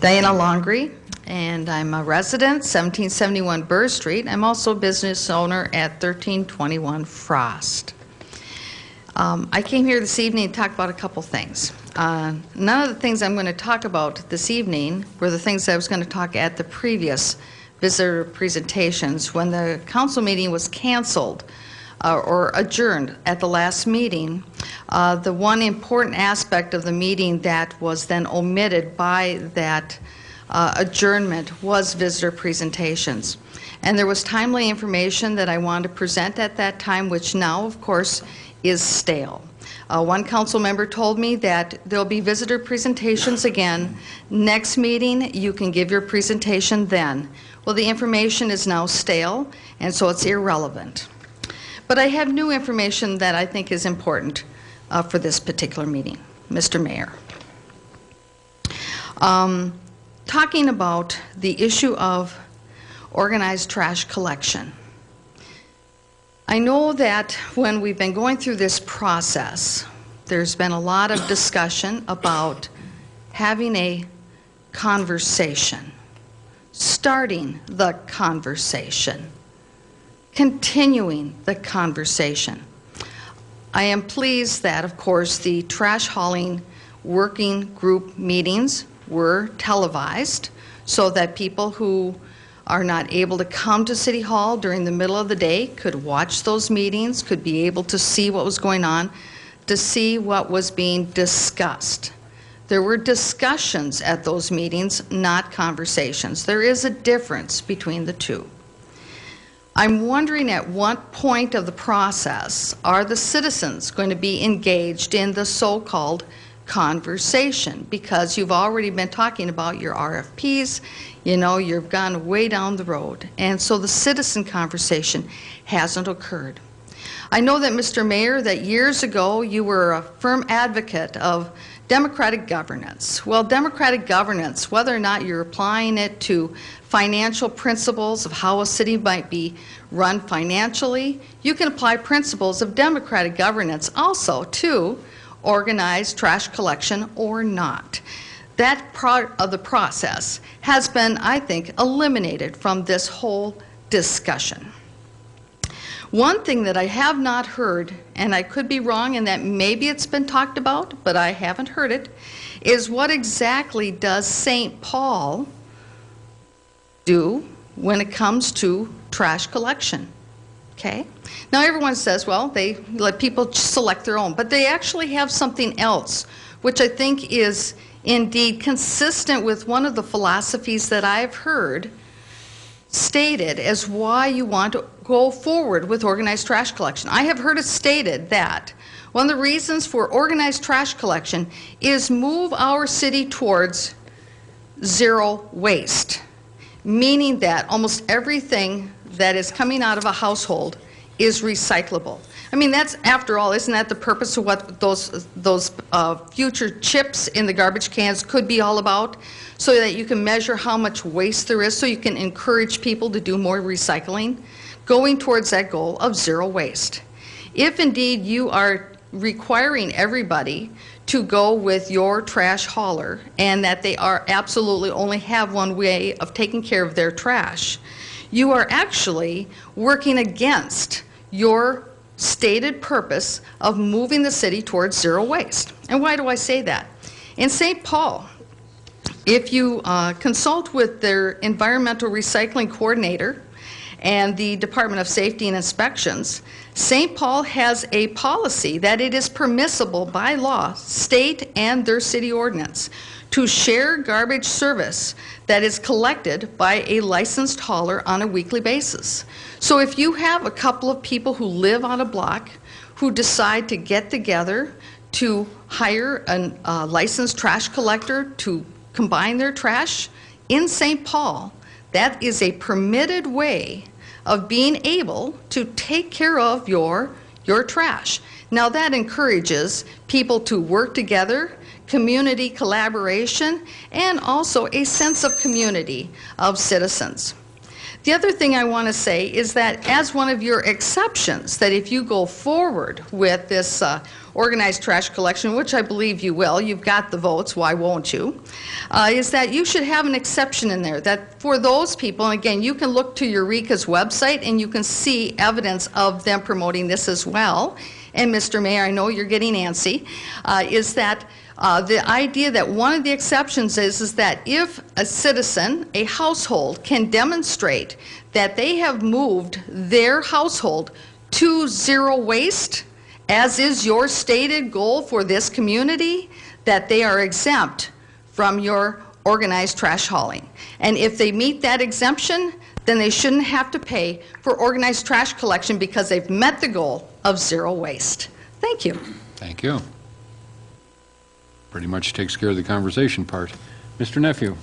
Diana Longrie, and I'm a resident, 1771 Burr Street. I'm also a business owner at 1321 Frost. I came here this evening to talk about a couple things. None of the things I'm going to talk about this evening were the things I was going to talk at the previous visitor presentations when the council meeting was canceled or adjourned at the last meeting. The one important aspect of the meeting that was then omitted by that adjournment was visitor presentations. And there was timely information that I wanted to present at that time, which now, of course, is stale. One council member told me that there'll be visitor presentations again. Next meeting, you can give your presentation then. Well, the information is now stale, and so it's irrelevant. But I have new information that I think is important for this particular meeting, Mr. Mayor. Talking about the issue of organized trash collection. I know that when we've been going through this process, there's been a lot of discussion about having a conversation, starting the conversation, continuing the conversation. I am pleased that, of course, the trash hauling working group meetings were televised so that people who are not able to come to City Hall during the middle of the day could watch those meetings, could be able to see what was going on, to see what was being discussed. There were discussions at those meetings, not conversations. There is a difference between the two. I'm wondering at what point of the process are the citizens going to be engaged in the so-called conversation, because you've already been talking about your RFPs, you know, you've gone way down the road, and so the citizen conversation hasn't occurred. I know that, Mr. Mayor, that years ago you were a firm advocate of democratic governance. Well, democratic governance, whether or not you're applying it to financial principles of how a city might be run financially, you can apply principles of democratic governance also to organized trash collection or not. That part of the process has been, I think, eliminated from this whole discussion. One thing that I have not heard, and I could be wrong and that maybe it's been talked about, but I haven't heard it, is what exactly does St. Paul do when it comes to trash collection? Okay? Now everyone says, well, they let people select their own, but they actually have something else, which I think is indeed consistent with one of the philosophies that I've heard stated as why you want to go forward with organized trash collection. I have heard it stated that one of the reasons for organized trash collection is move our city towards zero waste, meaning that almost everything that is coming out of a household is recyclable. I mean, that's, after all, isn't that the purpose of what those future chips in the garbage cans could be all about? So that you can measure how much waste there is, so you can encourage people to do more recycling, going towards that goal of zero waste. If indeed you are requiring everybody to go with your trash hauler and that they are absolutely only have one way of taking care of their trash, you are actually working against your stated purpose of moving the city towards zero waste. And why do I say that? In St. Paul, if you consult with their environmental recycling coordinator and the Department of Safety and Inspections, St. Paul has a policy that it is permissible by law, state and their city ordinance, to share garbage service that is collected by a licensed hauler on a weekly basis. So if you have a couple of people who live on a block who decide to get together to hire a licensed trash collector to combine their trash in St. Paul, that is a permitted way of being able to take care of your trash. Now that encourages people to work together, community collaboration, and also a sense of community of citizens. The other thing I want to say is that as one of your exceptions, that if you go forward with this organized trash collection, which I believe you will, you've got the votes, why won't you, is that you should have an exception in there that for those people, and again, you can look to Eureka's website and you can see evidence of them promoting this as well. And Mr. Mayor, I know you're getting antsy, is that the idea that one of the exceptions is that if a citizen, a household, can demonstrate that they have moved their household to zero waste, as is your stated goal for this community, that they are exempt from your organized trash hauling. And if they meet that exemption, then they shouldn't have to pay for organized trash collection because they've met the goal of zero waste. Thank you. Thank you. Pretty much takes care of the conversation part. Mr. Nephew.